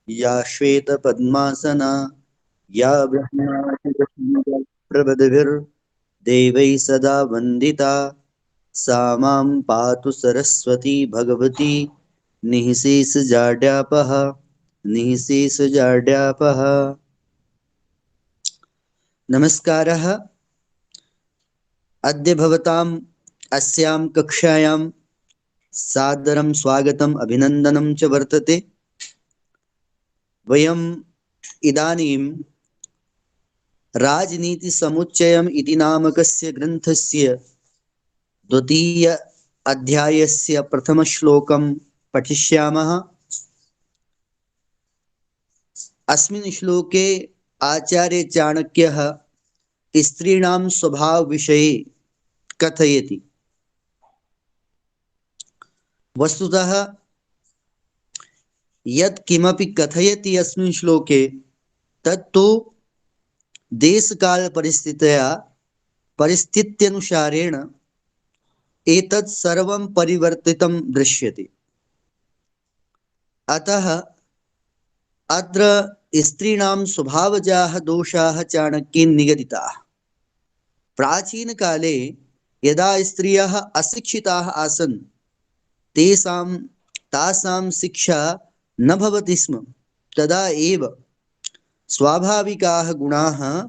या श्वेतपद्मासना या ब्रह्मादिप्रभृतिभिर्देवैः सदा वन्दिता सा मां पातु सरस्वती भगवती निःशेषजाड्यापः निःशेषजाड्यापः। नमस्कारः। अद्य भवताम् अस्यां कक्षायां सादरं स्वागतम् अभिनन्दनं च वर्तते। वयम् इदानीं राजनीतिसमुच्चयम् इति नामकस्य ग्रन्थस्य द्वितीय अध्यायस्य प्रथमश्लोकं पठिष्यामः। अस्मिन् श्लोके आचार्य चाणक्यः स्त्रीणां स्वभावविषये कथयति। वस्तुतः यत् किमपि कथयति अस्मिन् श्लोके तत्तु परिस्थित्यनुसारेण एतत् सर्वं परिवर्तितं दृश्यते। अतः अत्र स्त्रीणां स्वभावजाः दोषाः चाणक्येन निगदिताः। प्राचीनकाले यदा स्त्रियः अशिक्षिताः आसन् तासां शिक्षा न भवति स्म। तदा एव स्वाभाविकाः गुणाः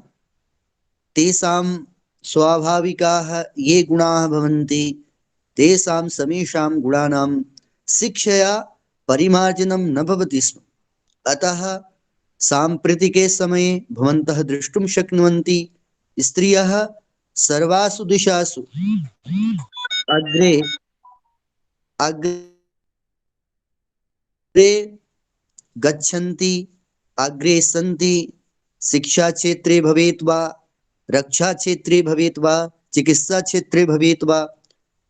तेषां स्वाभाविकाः ये गुणाः भवन्ति तेषां समेषां गुणानां शिक्षया परिमार्जनं न भवति स्म। अतः साम्प्रतिके समये भवन्तः द्रष्टुं शक्नुवन्ति स्त्रियः सर्वासु दिशासु अग्रे अग्रे गच्छन्ति, अग्रे सन्ति। शिक्षा क्षेत्रे भवेत् वा, रक्षा क्षेत्रे भवेत् वा, चिकित्सा क्षेत्रे भवेत् वा,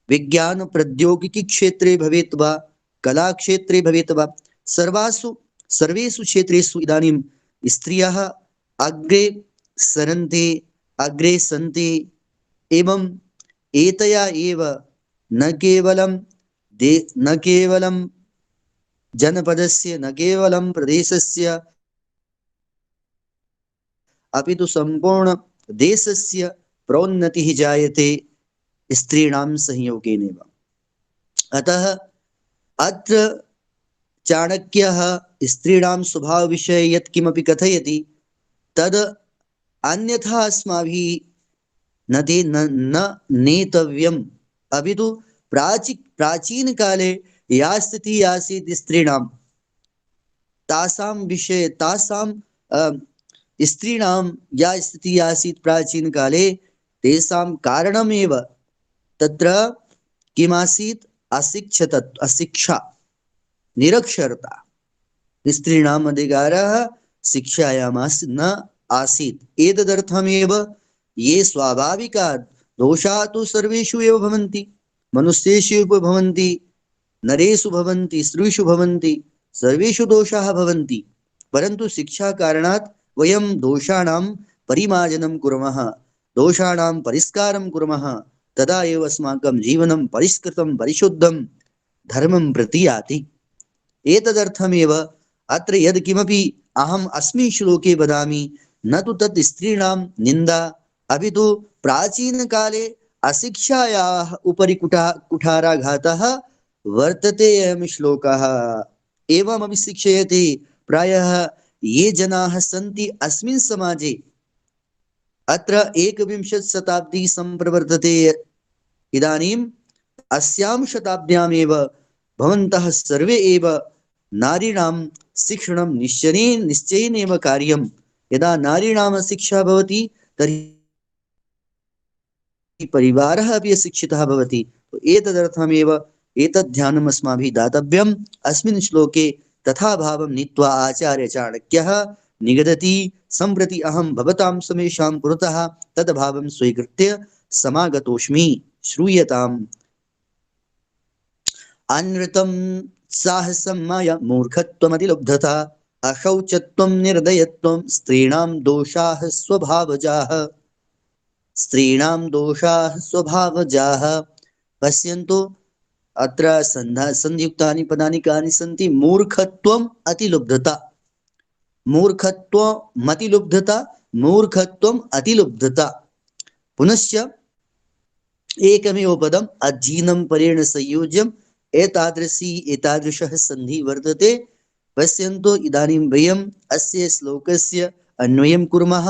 विज्ञान प्रौद्योगिकी क्षेत्रे भवेत् वा, कला क्षेत्रे भवेत् वा, सर्वेषु क्षेत्रेषु इदानीं स्त्रियः अग्रे सरन्ति, अग्रे सन्ति। एवं एतया एव न केवलं जनपदस्य, न केवलं प्रदेशस्य, अपि तु संपूर्ण देशस्य प्रोन्नतिः जायते स्त्रीणां संयोगेनैव। अतः अत्र चाणक्यः स्त्रीणां स्वभावविषये यत् किमपि कथयति तद् अन्यथा अस्माभिः न नेतव्यम्। अपि तु प्राचीनकाले या स्थितिः आसीत् स्त्रीणां स्त्रीणां या स्थितिः आसीत् प्राचीनकाले तेषां कारणमेव तत्र किमासीत्? अशिक्षा, निरक्षरता। स्त्रीणाम् अधिकारः शिक्षायां न आसीत्। एतदर्थमेव ये स्वाभाविका दोषाः तु सर्वेषु एव भवन्ति, मनुष्येषु एव भवन्ति, नरेषु भवन्ति, स्त्रीषु भवन्ति, सर्वेषु दोषाः भवन्ति। परन्तु शिक्षा कारणात् वयं दोषाणां परिमार्जनं कुर्मः, दोषाणां परिष्कारं कुर्मः। तदा एव अस्माकं जीवनं परिष्कृतं परिशुद्धं धर्मं प्रति याति। एतदर्थमेव अत्र यद् किमपि अहम् अस्मिन् श्लोके वदामि न तु तत् स्त्रीणां निन्दा, अपि तु प्राचीनकाले अशिक्षायाः उपरि कुठाराघातः वर्तते अयं श्लोकः। एवमपि शिक्षयति प्रायः ये जनाः सन्ति अस्मिन् समाजे, अत्र 21वीं शताब्दी सम्प्रवर्तते। इदानीम् अस्यां शताब्द्यामेव भवन्तः सर्वे एव नारीणां शिक्षणं निश्चयेनैव कार्यं। यदा नारीणां शिक्षा भवति तर्हि परिवारः अपि शिक्षितः भवति। एतदर्थमेव एतद् ध्यानम् अस्माभिः दातव्यम्। अस्मिन् श्लोके तथा भावं नीत्वा आचार्य चाणक्यः निगदति। सम्प्रति अहं भवतां समेषां पुरतः तद् भावं स्वीकृत्य समागतोऽस्मि। श्रूयताम्। अनृतं साहसं माया मूर्खत्वमतिलुब्धता अशौचत्वं निर्दयत्वं स्त्रीणां दोषाः स्वभावजाः। स्त्रीणां दोषाः स्वभावजाः। पश्यन्तु अत्र संधियुक्तानि पदानि कानि सन्ति? मूर्खत्वम्, अतिलुब्धता। मूर्खत्वमतिलुब्धता, मूर्खत्वम अतिलुब्धता। पुनश्च एकमेव पदम अजीनं परेण संयोज्यम एतादृशः संधि वर्तते। पश्यन्तु इदानीं वयम् अस्य श्लोकस्य अन्वयं कुर्मः।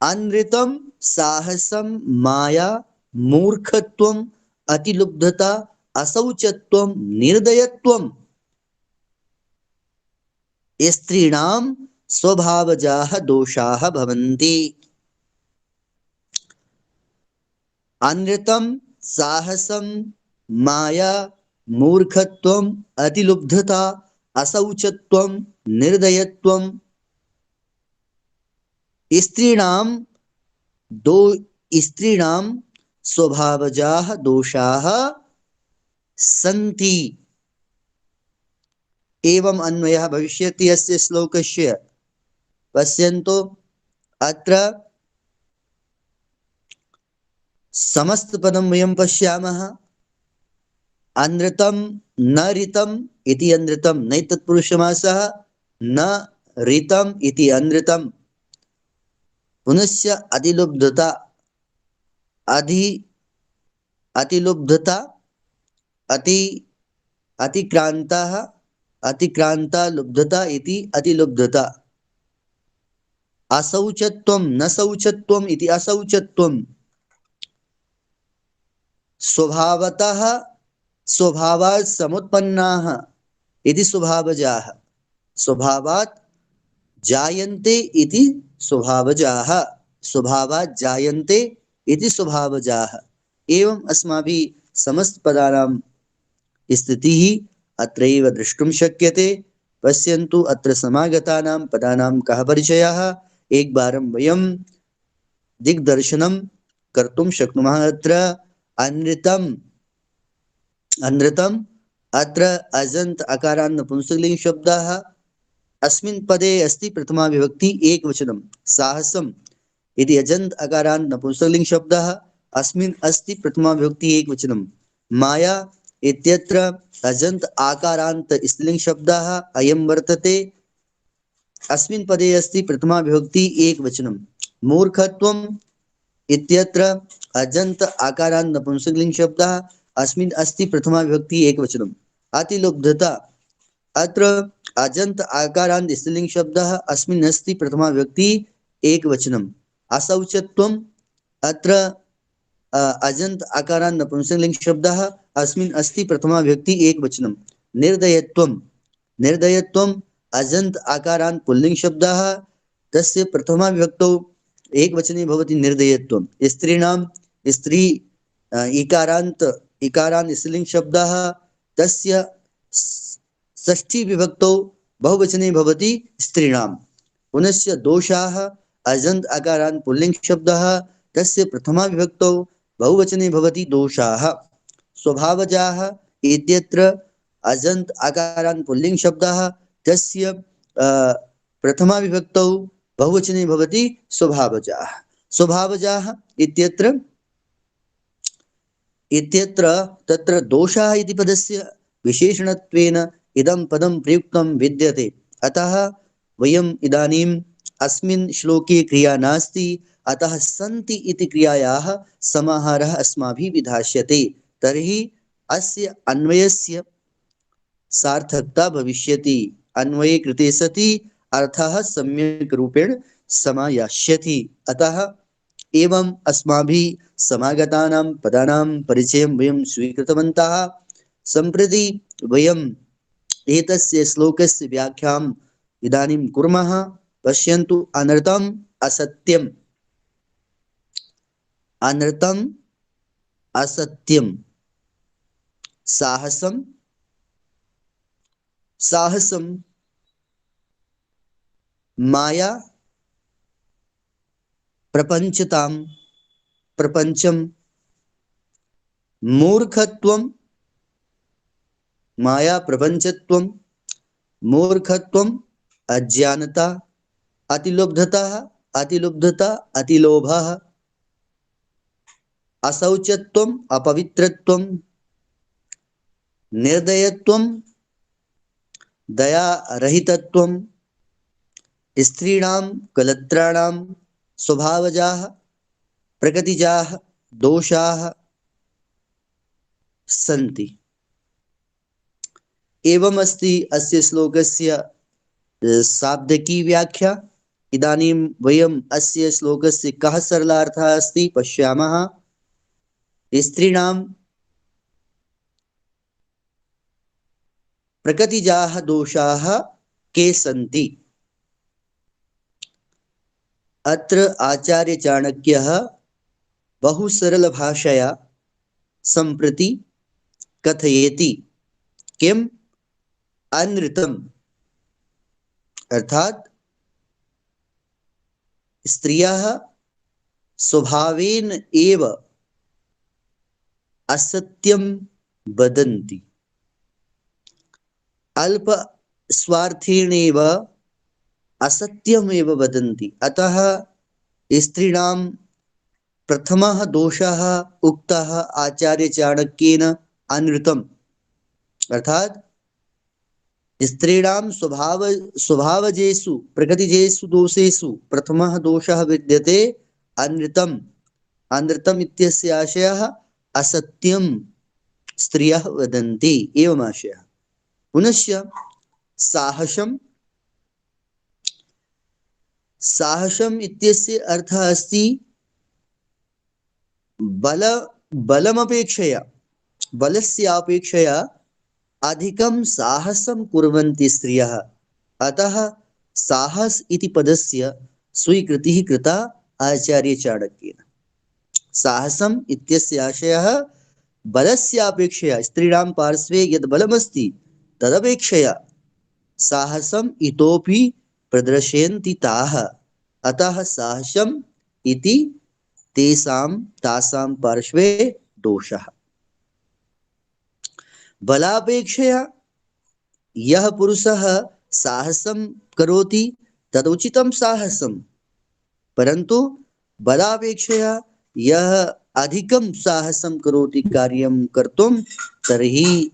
अनृतं साहसं माया मूर्खत्वम् अतिलुब्धता असौचत्वं निर्दयत्वं स्त्रीणां स्वभावजाः दोषाः भवन्ति। अनृतं साहसं माया मूर्खत्वम् अतिलुब्धता असौचत्वं निर्दयत्वं स्त्रीणां दो स्त्रीणां स्वभावजाः दोषाः सन्ति। एवं अन्वयः भविष्यति अस्य श्लोकस्य। पश्यन्तु अत्र समस्त पदं वयं पश्यामः। अनृतं न ऋतम् इति अनृतं नैतत्पुरुषमासः, न ऋतम् इति अनृतं। पुनश्च अतिलुब्धता अतिलुब्धता अतिक्रान्तः अतिक्रान्ता लुब्धता इति अतिलुब्धता। असौचत्वं न शौचत्वम् इति असौचत्वं। स्वभावतः स्वभावात् समुत्पन्नाः इति स्वभावजाः, स्वभावात् जायन्ते इति स्वभावजाः, स्वभावात् जायन्ते इति स्वभावजाः। एवं अस्माभिः समस्त पदानां स्थितिः अत्रैव द्रष्टुं शक्यते। पश्यन्तु अत्र समागतानां पदानां कः परिचयः, एकवारं वयं दिग्दर्शनं कर्तुं शक्नुमः। अत्र अनृतम् अत्र अजन्त अकारान् नपुंसकलिङ्ग शब्दः। अस्मिन् पदे अस्ति प्रथमा विभक्ति एकवचनं। साहसम् इति अजन्त अकारान् नपुंसकलिङ्ग शब्दः, अस्मिन् अस्ति प्रथमा विभक्ति एकवचनं। माया इत्यत्र अजन्त आकारान्त स्त्रीलिङ्ग शब्दः अयं वर्तते, अस्मिन् पदे अस्ति प्रथमा विभक्ति एकवचनं। मूर्खत्वम् इत्यत्र अजन्त आकारान्त नपुंसकलिङ्ग शब्दः, अस्मिन् अस्ति प्रथमा विभक्ति एकवचनं। अतिलुब्धता अत्र अजन्त आकारान्त स्त्रीलिङ्ग शब्दः, अस्मिन् अस्ति प्रथमा विभक्ति एकवचनं। असौचत्वम् अत्र अजन्त आकारान्त नपुंसकलिङ्ग शब्दः, अस्मिन् अस्ति प्रथमा विभक्ति एकवचनं। निर्दयत्वम् अजन्त आकारान्त पुल्लिङ्ग शब्दः, तस्य प्रथमा विभक्तौ एकवचने भवति निर्दयत्वं। स्त्रीणां स्त्री इकारान्त स्त्रीलिङ्ग शब्दः, तस्य षष्ठी विभक्तौ बहुवचने भवति स्त्रीणां। पुनश्च दोषाः अजन्त आकारान्त पुल्लिङ्ग शब्दः, तस्य प्रथमा विभक्तौ बहुवचने भवति दोषाः। स्वभावजाः इत्यत्र अजन्त आकारान्त पुल्लिङ्ग शब्दः, तस्य प्रथमा विभक्तौ बहुवचने भवति स्वभावजाः। स्वभावजाः इत्यत्र तत्र दोषाः इति पदस्य विशेषणत्वेन इदं पदं प्रयुक्तं विद्यते। अतः वयम् इदानीम् अस्मिन् श्लोके क्रिया नास्ति, अतः सन्ति इति क्रियायाः समाहारः अस्माभिः विधास्यते। तर्हि अस्य अन्वयस्य सार्थकता भविष्यति। अन्वये कृते सति अर्थः सम्यक् रूपेण समायास्यति। अतः एवं अस्माभिः समागतानां पदानां परिचयं वयं स्वीकृतवन्तः। सम्प्रति वयम् एतस्य श्लोकस्य व्याख्याम् इदानीं कुर्मः। पश्यन्तु अनृतम् असत्यम्, अनृतम् असत्यम्, साहसं माया प्रपंचम, मूर्खत्वं माया प्रपंचत्वं, मूर्खत्वं अज्ञानता, अतिलुब्धता अतिलोभः, असौचत्वं अपवित्रत्वं, निर्दयत्वं दयारहितत्वं, स्त्रीणां कलत्राणां स्वभावजाः प्रकृतिजाः दोषाः सन्ति। एवमस्ति अस्य श्लोकस्य शाब्दिकी व्याख्या। इदानीं वयम् अस्य श्लोकस्य कः सरलार्थः अस्ति पश्यामः। स्त्रीणां प्रकृतिजाः दोषाः के सन्ति। अत्र आचार्य चाणक्यः बहु सरल भाषया सम्प्रति कथयति किम् अनृतम्, अर्थात स्त्रियः स्वभावेन एव असत्यं वदन्ति, अल्प स्वार्थेनैव असत्यमेव वदन्ति। अतः स्त्रीणां प्रथमः दोषः उक्तः आचार्य चाणक्येन अनृतम्, अर्थात स्त्रीणां स्वभावजेषु प्रकृतिजेषु दोषेषु प्रथमः दोषः विद्यते अनृतम्। अनृतम् इत्यस्य आशयः असत्यं स्त्रियः वदन्ति एवम् आशयः। पुनश्च साहसम् इत्यस्य अर्थः अस्ति बलमपेक्षया, बलस्य अपेक्षया अधिकं साहसं कुर्वन्ति स्त्रियः। अतः साहस इति पदस्य स्वीकृतिः कृता आचार्य चाणक्येन। साहसम् इत्यस्य आशयः बलस्य अपेक्षया, स्त्रीणां पार्श्वे यद् बलमस्ति तदपेक्षया साहसम् इतोपि प्रदर्शयन्ति ताः। अतः साहसम् इति तासां पार्श्वे दोषः। बलापेक्षया यः पुरुषः साहसं करोति तदुचितं साहसं, परन्तु बलापेक्षया यः अधिकं साहसं करोति कार्यं कर्तुं तर्हि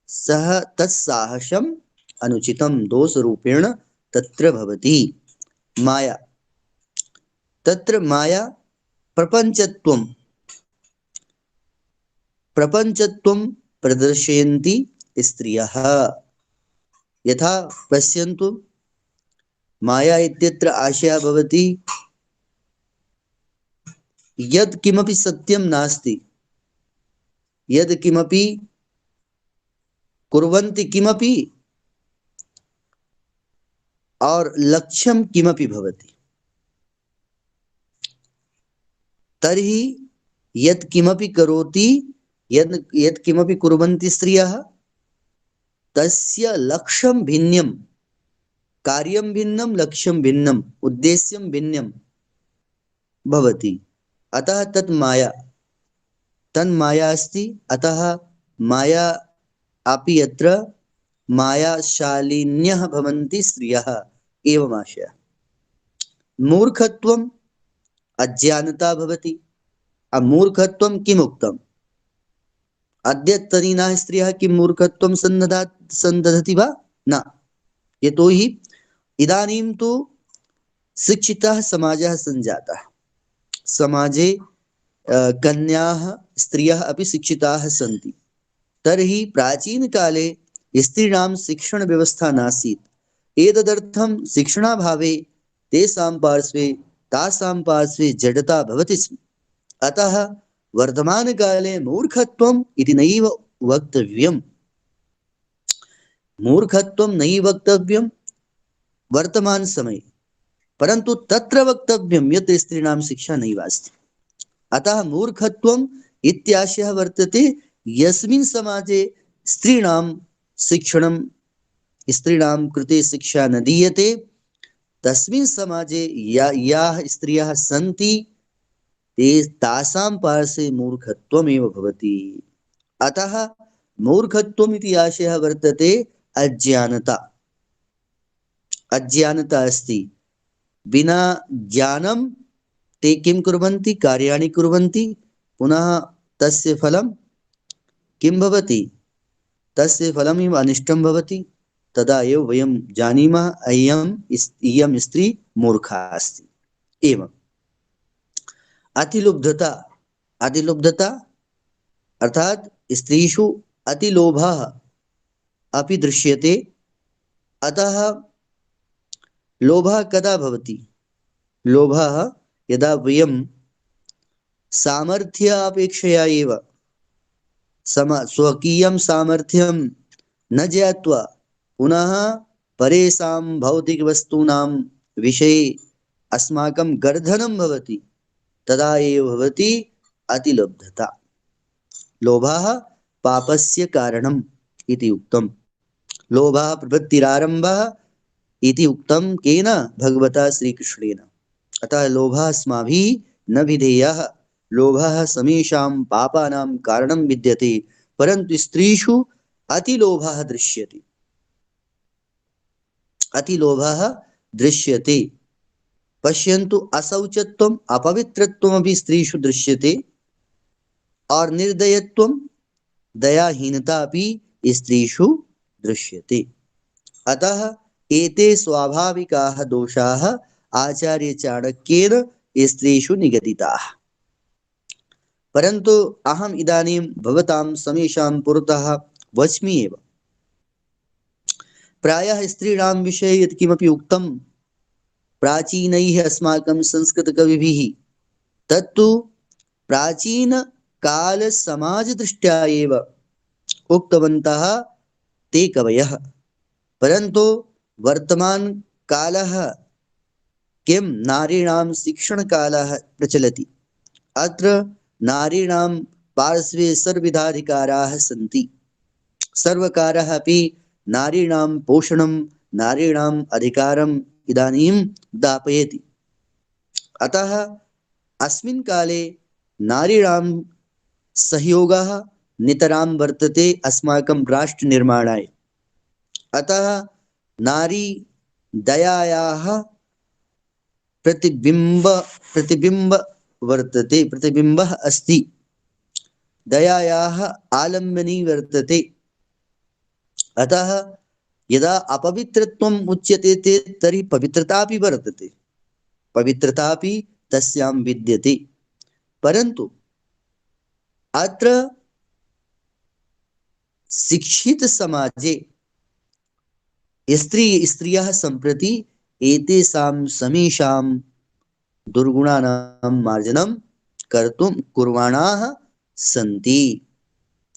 सः तत्साहसम् अनुचितं दोषरूपेण तत्र भवति। माया, तत्र माया प्रपञ्चत्वं प्रदर्शयन्ति स्त्रियः। यथा पश्यन्तु, माया इत्यत्र आशयः भवति यद् किमपि सत्यं नास्ति, यद् किमपि कुर्वन्ति किमपि और लक्ष्यं किमपि भवति, तर्हि यत् किमपि करोति, यत् किमपि कुर्वन्ति स्त्रियः, तस्य लक्ष्यं भिन्नं, कार्यं भिन्नं, लक्ष्यं भिन्नं, उद्देश्यं भिन्नं भवति। अतः तन्माया अस्ति। अतः माया अपि यत्र मायाशालिन्यः भवन्ति स्त्रियः एवम् आशयः। मूर्खत्वम् अज्ञानता भवति। मूर्खत्वं किमुक्तम्? अद्यतनीनाः स्त्रियः किं मूर्खत्वं सन्दधति वा? न। यतोहि इदानीं तु शिक्षितः समाजः सञ्जातः। समाजे कन्याः स्त्रियः अपि शिक्षिताः सन्ति। तर्हि प्राचीनकाले स्त्रीणां शिक्षणव्यवस्था नासीत्। एतदर्थं शिक्षणाभावे तासां पार्श्वे जडता भवति स्म। अतः वर्तमानकाले मूर्खत्वम् इति नैव वक्तव्यम्। मूर्खत्वं नैव वक्तव्यं वर्तमानसमये, परन्तु तत्र वक्तव्यं यत् स्त्रीणां शिक्षा नैव अस्ति। अतः मूर्खत्वम् इत्याशयः वर्तते यस्मिन् समाजे स्त्रीणां शिक्षणं, स्त्रीणां कृते शिक्षा न दीयते, तस्मिन् समाजे याः स्त्रियः सन्ति तासां पार्श्वे मूर्खत्वमेव भवति। अतः मूर्खत्वम् इति आशयः वर्तते अज्ञानता। अज्ञानता अस्ति। विना ज्ञानं ते किं कुर्वन्ति? कार्याणि कुर्वन्ति। पुनः तस्य फलं किं भवति? तस्य फलमेव अनिष्टं भवति। तदा एव वयं जानीमः इयं स्त्री मूर्खा अस्ति। एवं अतिलुब्धता, अतिलुब्धता अर्थात स्त्रीषु अतिलोभः अपि दृश्यते। अतः लोभः कदा भवति? लोभः यदा वयं सामर्थ्य अपेक्षया एव स्वकीयं सामर्थ्यं न ज्ञात्वा पुनः परेषां भौतिकवस्तूनां विषये अस्माकं गर्धनं भवति, तदा एव भवति अतिलुब्धता। लोभः पापस्य कारणम् इति उक्तम्। लोभः प्रवृत्तिरारम्भः इति उक्तं केन? भगवता श्रीकृष्णेन। अतः लोभः अस्माभिः न विधेयः। लोभः समेषां पापानां कारणं विद्यते, परन्तु स्त्रीषु अतिलोभः दृश्यते। अतिलोभः दृश्यते। पश्यन्तु, अशौचत्वम् अपवित्रत्वमपि स्त्रीषु दृश्यते और निर्दयत्वं दयाहीनता अपि स्त्रीषु दृश्यते। अतः एते स्वाभाविकाः दोषाः आचार्य चाणक्येन स्त्रीषु निगदिताः। परन्तु अहम् इदानीं भवतां समेषां पुरतः वच्मि एव। प्रायः स्त्रीणां विषये यत्किमपि उक्तं प्राचीनैः अस्माकं संस्कृतकविभिः, तत्तु प्राचीनकालसमाजदृष्ट्या एव उक्तवन्तः ते कवयः। परन्तु वर्तमानकालः किं नारीणां शिक्षणकालः प्रचलति। अत्र नारीणां पार्श्वे सर्वविधाधिकाराः सन्ति। सर्वकारः अपि नारीणां पोषणं, नारीणाम् अधिकारम् इदानीं दापयति। अतः अस्मिन् काले नारीणां सहयोगः नितरां वर्तते अस्माकं राष्ट्रनिर्माणाय। अतः नारी दयायाः प्रतिबिम्ब वर्तते, प्रतिबिम्बः अस्ति, दयायाः आलम्बनी वर्तते। अतः यदा अपवित्रत्वम् उच्यते तर्हि पवित्रतापि वर्तते, पवित्रतापि तस्यां विद्यते। परन्तु अत्र शिक्षित समाजे स्त्रियः सम्प्रति एतेषां समेषां दुर्गुणानां मार्जनं कर्तुं कुर्वाणाः सन्ति।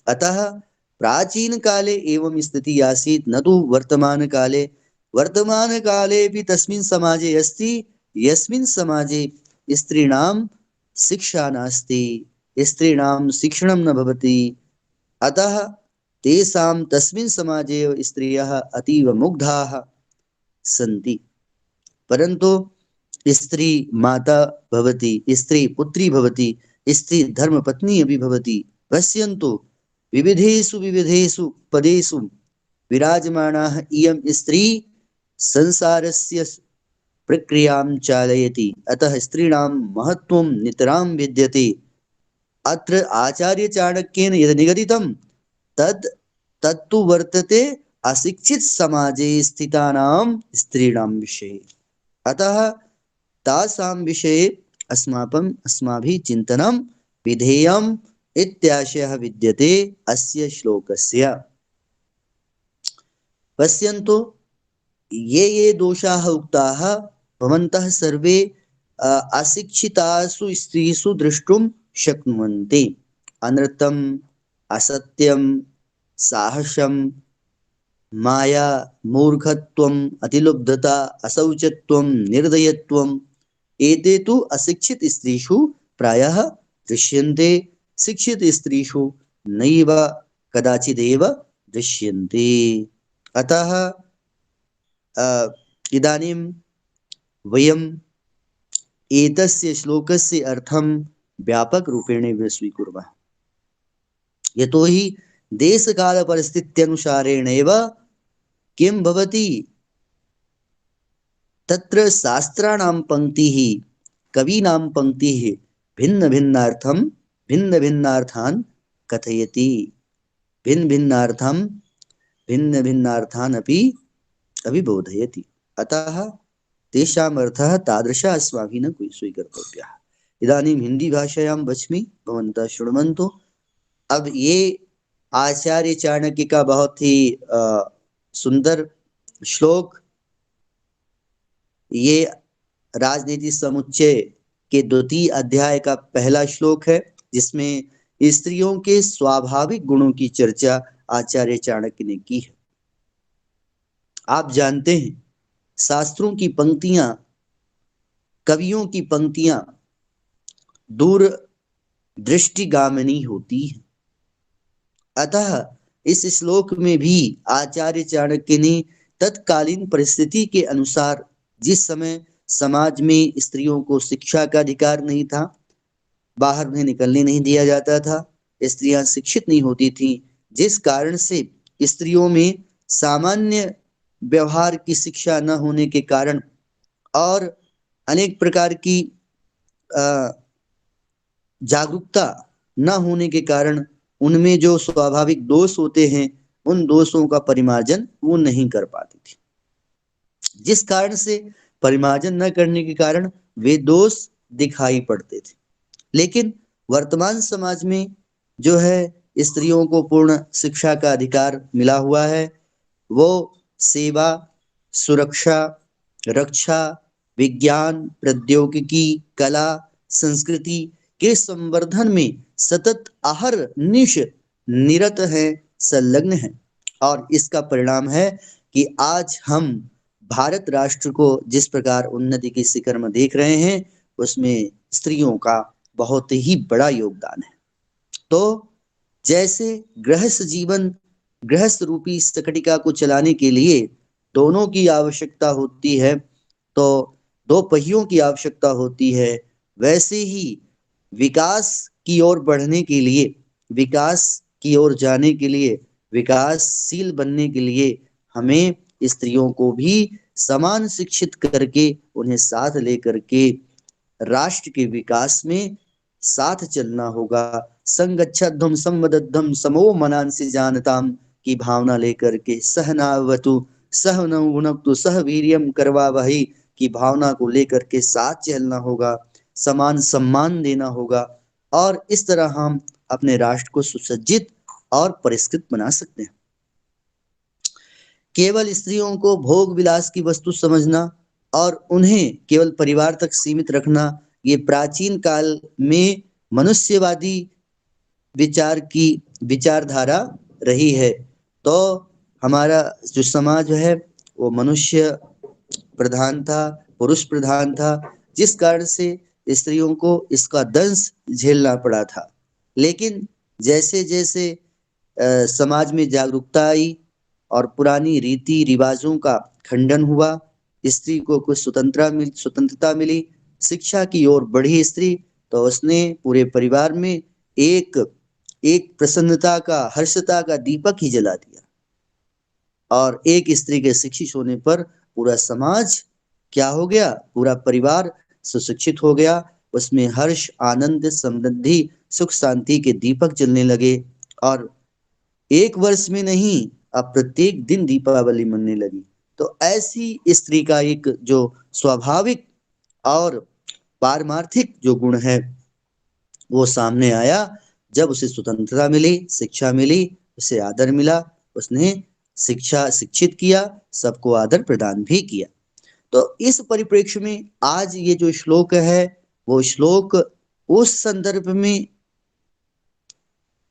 अतः प्राचीनकाले एवं स्थितिः आसीत्, न तु वर्तमानकाले। वर्तमानकालेऽपि तस्मिन् समाजे अस्ति यस्मिन् समाजे स्त्रीणां शिक्षा नास्ति, स्त्रीणां शिक्षणं न भवति। अतः तेषां तस्मिन् समाजे स्त्रियः अतीव मुग्धाः सन्ति। परन्तु स्त्री माता भवति, स्त्री पुत्री भवति, स्त्री धर्मपत्नी अपि भवति। पश्यन्तु, विविधेषु विविधेषु पदेषु विराजमानाः इयं स्त्री संसारस्य प्रक्रियां चालयति। अतः स्त्रीणां महत्त्वं नितरां विद्यते। अत्र आचार्य चाणक्येन यद् निगदितं तत्तु वर्तते अशिक्षित समाजे स्थितानां स्त्रीणां विषये। अतः तासां विषये अस्माभिः चिन्तनं विधेयम् इत्याशयः विद्यते अस्य श्लोकस्य। पश्यन्तु, ये दोषाः उक्ताः भवन्तः सर्वे अशिक्षितासु स्त्रीषु द्रष्टुं शक्नुवन्ति। अनृतम्, असत्यं, साहसं, माया, मूर्खत्वम्, अतिलुब्धता, अशौचत्वं, निर्दयत्वम्, एते तु अशिक्षित स्त्रीषु प्रायः दृश्यन्ते। शिक्षित स्त्रीषु नैव कदाचिदेव दृश्यन्ते। अतः इदानीं वयम् एतस्य श्लोकस्य अर्थं व्यापकरूपेण स्वीकुर्मः। यतोहि देशकालपरिस्थित्यनुसारेण एव किं भवति, तत्र शास्त्राणां पङ्क्तिः, कवीनां पङ्क्तिः भिन्नभिन्नार्थान् कथयति, भिन्नभिन्नार्थान् अपि अभिबोधयति। अतः तेषाम् अर्थः तादृशः अस्माभिः न स्वीकर्तव्यः। इदानीं हिंदी भाषायां वच्मि, भवन्तः शृण्वन्तु। अब ये आचार्य चाणक्य का बहुत ही सुंदर श्लोक, ये राजनीति समुच्चय के द्वितीय अध्याय का पहला श्लोक है, जिसमें स्त्रियों के स्वाभाविक गुणों की चर्चा आचार्य चाणक्य ने की है। आप जानते हैं, शास्त्रों की पंक्तियां, कवियों की पंक्तियां दूर दृष्टिगामिनी होती है। अतः इस श्लोक में भी आचार्य चाणक्य ने तत्कालीन परिस्थिति के अनुसार, जिस समय समाज में स्त्रियों को शिक्षा का अधिकार नहीं था, बाहर में निकलने नहीं दिया जाता था, स्त्रियां शिक्षित नहीं होती थी, जिस कारण से स्त्रियों में सामान्य व्यवहार की शिक्षा न होने के कारण और अनेक प्रकार की जागरूकता न होने के कारण उनमें जो स्वाभाविक दोष होते हैं, उन दोषों का परिमार्जन वो नहीं कर पाती थी, जिस कारण से परिमार्जन न करने के कारण वे दोष दिखाई पड़ते थे। लेकिन वर्तमान समाज में जो है, स्त्रियों को पूर्ण शिक्षा का अधिकार मिला हुआ है। वो सेवा, सुरक्षा, रक्षा, विज्ञान, प्रौद्योगिकी, कला, संस्कृति के संवर्धन में सतत अहरनिश निरत है, संलग्न है। और इसका परिणाम है कि आज हम भारत राष्ट्र को जिस प्रकार उन्नति के शिखर में देख रहे हैं, उसमें स्त्रियों का बहुत ही बड़ा योगदान है। तो जैसे गृहस्थ जीवन, गृहस्थ रूपी सकटिका को चलाने के लिए दोनों की आवश्यकता होती है, तो दो पहियों की आवश्यकता होती है, वैसे ही विकास की ओर बढ़ने के लिए, विकास की ओर जाने के लिए, विकासशील बनने के लिए हमें स्त्रियों को भी समान शिक्षित करके, उन्हें साथ लेकर के राष्ट्र के विकास में साथ चलना होगा। संगच्छध्वम संवदध्वम समो मनांसि जानताम की भावना लेकर के, सहनावतु सह नवुनक्तु सह वीर्यम करवा वही की भावना को लेकर के साथ चलना होगा, समान सम्मान देना होगा। और इस तरह हम अपने राष्ट्र को सुसज्जित और परिष्कृत बना सकते हैं। केवल स्त्रियों को भोग विलास की वस्तु समझना और उन्हें केवल परिवार तक सीमित रखना, ये प्राचीन काल में मनुष्यवादी विचार की विचारधारा रही है। तो हमारा जो समाज है वो मनुष्य प्रधान था, पुरुष प्रधान था, जिस कारण से स्त्रियों को इसका दंश झेलना पड़ा था। लेकिन जैसे जैसे समाज में जागरूकता आई और पुरानी रीति रिवाजों का खंडन हुआ, स्त्री को कुछ स्वतंत्रता मिली, शिक्षा की ओर बढ़ी स्त्री, तो उसने पूरे परिवार में एक एक प्रसन्नता का, हर्षता का दीपक ही जला दिया। और एक स्त्री के शिक्षित होने पर पूरा समाज क्या हो गया, पूरा परिवार सुशिक्षित हो गया। उसमें हर्ष, आनंद, समृद्धि, सुख शांति के दीपक जलने लगे। और एक वर्ष में नहीं, अब प्रत्येक दिन दीपावली मनने लगी। तो ऐसी स्त्री का एक जो स्वाभाविक और पारमार्थिक जो गुण है वो सामने आया, जब उसे स्वतंत्रता मिली, शिक्षा मिली, उसे आदर मिला, उसने शिक्षित किया, सबको आदर प्रदान भी किया। तो इस परिप्रेक्ष्य में आज ये जो श्लोक है, वो श्लोक उस संदर्भ में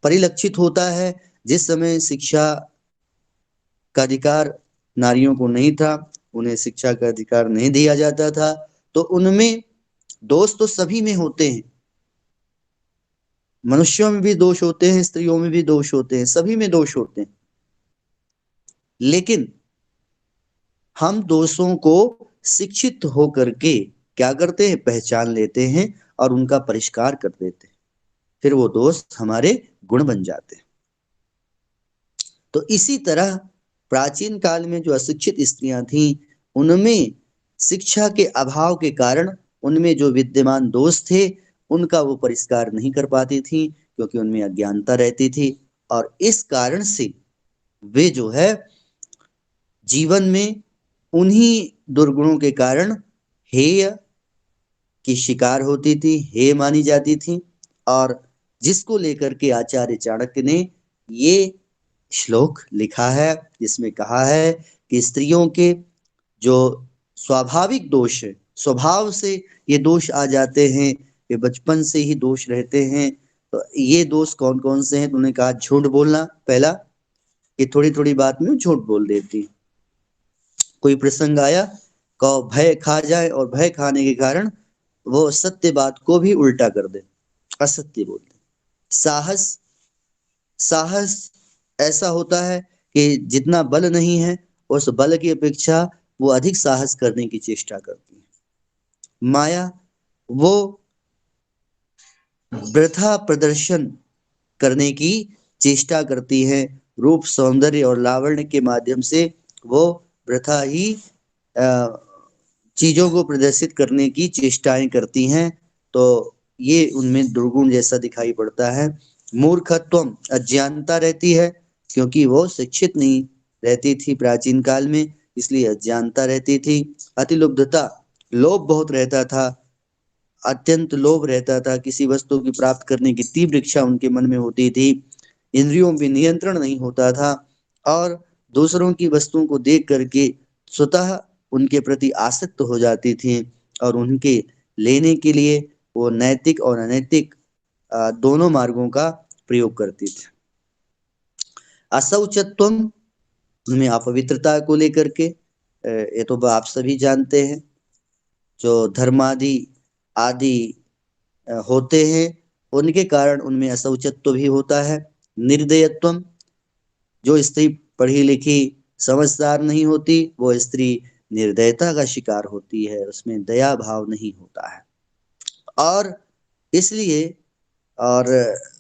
परिलक्षित होता है जिस समय शिक्षा का अधिकार नारियों को नहीं था, उन्हें शिक्षा का अधिकार नहीं दिया जाता था। तो उनमें दोष तो सभी में होते हैं, मनुष्यों में भी दोष होते हैं, स्त्रियों में भी दोष होते हैं, सभी में दोष होते हैं। लेकिन हम दोषों को शिक्षित होकर के क्या करते हैं, पहचान लेते हैं और उनका परिष्कार कर देते हैं, फिर वो दोष हमारे गुण बन जाते हैं। तो इसी तरह प्राचीन काल में जो अशिक्षित स्त्रियां थीं, उनमें शिक्षा के अभाव के कारण उनमें जो विद्यमान दोष थे उनका वो परिष्कार नहीं कर पाती थी, क्योंकि उनमें अज्ञानता रहती थी। और इस कारण से वे जो है जीवन में उन्हीं दुर्गुणों के कारण हेय की शिकार होती थी, हेय मानी जाती थी। और जिसको लेकर के आचार्य चाणक्य ने ये श्लोक लिखा है, जिसमें कहा है कि स्त्रियों के जो स्वाभाविक दोष है, स्वभाव से ये दोष आ जाते हैं, ये बचपन से ही दोष रहते हैं। तो ये दोष कौन कौन से हैं? तुमने कहा झूठ बोलना पहला, कि थोड़ी थोड़ी बात में झूठ बोल देती। कोई प्रसंग आया, कहो भय खा जाए, और भय खाने के कारण वो सत्य बात को भी उल्टा कर दे, असत्य बोल दे। साहस, साहस ऐसा होता है कि जितना बल नहीं है, उस बल की अपेक्षा वो अधिक साहस करने की चेष्टा करती है। माया, वो वृथा प्रदर्शन करने की चेष्टा करती है, रूप सौंदर्य और लावण्य के माध्यम से वो वृथा ही चीजों को प्रदर्शित करने की चेष्टाएं करती हैं। तो ये उनमें दुर्गुण जैसा दिखाई पड़ता है। मूर्खत्व, अज्ञानता रहती है, क्योंकि वो शिक्षित नहीं रहती थी प्राचीन काल में, इसलिए अज्ञानता रहती थी। अतिलुब्धता, लोभ बहुत रहता था, अत्यंत लोभ रहता था, किसी वस्तु की प्राप्त करने की तीव्र इच्छा उनके मन में होती थी। इंद्रियों में नियंत्रण नहीं होता था, और दूसरों की वस्तुओं को देख करके स्वतः उनके प्रति आसक्त हो जाती थी, और उनके लेने के लिए वो नैतिक और अनैतिक दोनों मार्गों का प्रयोग करती थी। असौचत्व, उनमें अपवित्रता को लेकर के, ये तो आप सभी जानते हैं, जो धर्मादि आदि होते हैं, उनके कारण उनमें अशौचत्व भी होता है। निर्दयत्व, जो स्त्री पढ़ी लिखी समझदार नहीं होती, वो स्त्री निर्दयता का शिकार होती है, उसमें दया भाव नहीं होता है। और इसलिए, और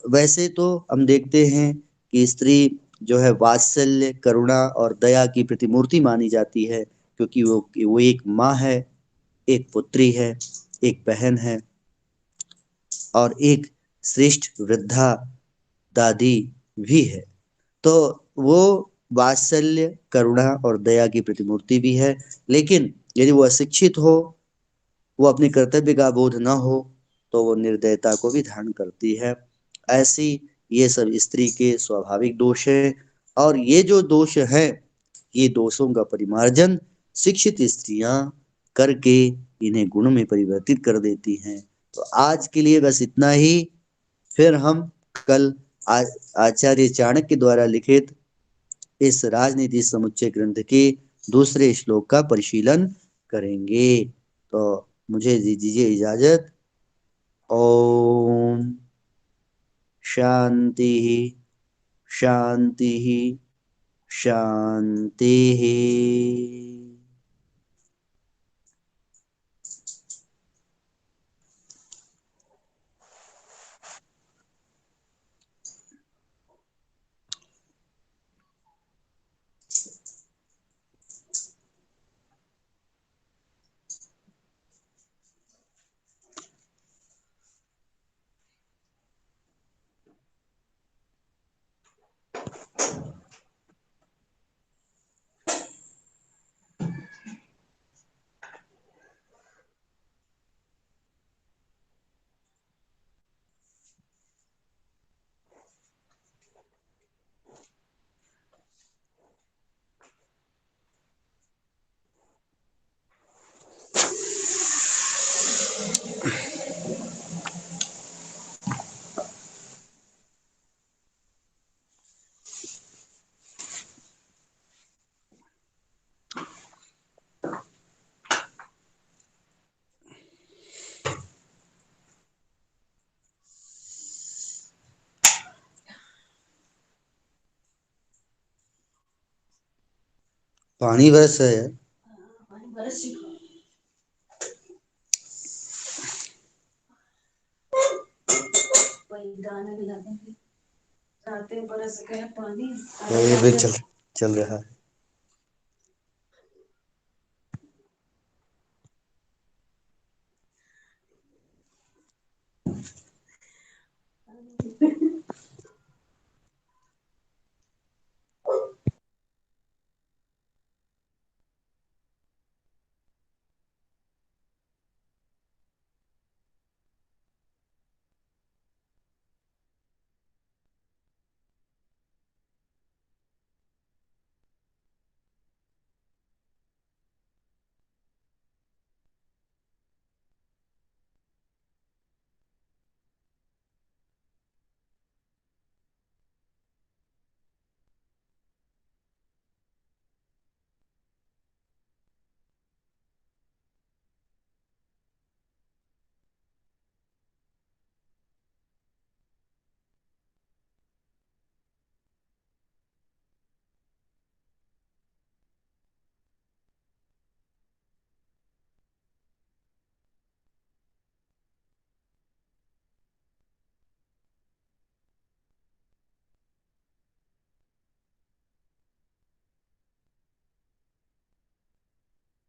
वैसे तो हम देखते हैं कि स्त्री जो है वात्सल्य, करुणा और दया की प्रतिमूर्ति मानी जाती है, क्योंकि वो एक माँ है, एक पुत्री है, एक बहन है, और एक श्रेष्ठ वृद्धा दादी भी है। तो वो वात्सल्य, करुणा और दया की प्रतिमूर्ति भी है। लेकिन यदि वो अशिक्षित हो, वो अपने कर्तव्य का बोध न हो, तो वो निर्दयता को भी धारण करती है। ऐसी ये सब स्त्री के स्वाभाविक दोष है। और ये जो दोष है, ये दोषों का परिमार्जन शिक्षित स्त्रियां करके इन्हें गुण में परिवर्तित कर देती हैं। तो आज के लिए बस इतना ही। फिर हम कल आ, आचार्य चाणक्य द्वारा लिखित इस राजनीति समुच्चय ग्रंथ के दूसरे श्लोक का परिशीलन करेंगे। तो मुझे दीजिए इजाजत। ओम शांति, शांति, शांति। पानी बरस है यार। ये भी चल चल रहा है।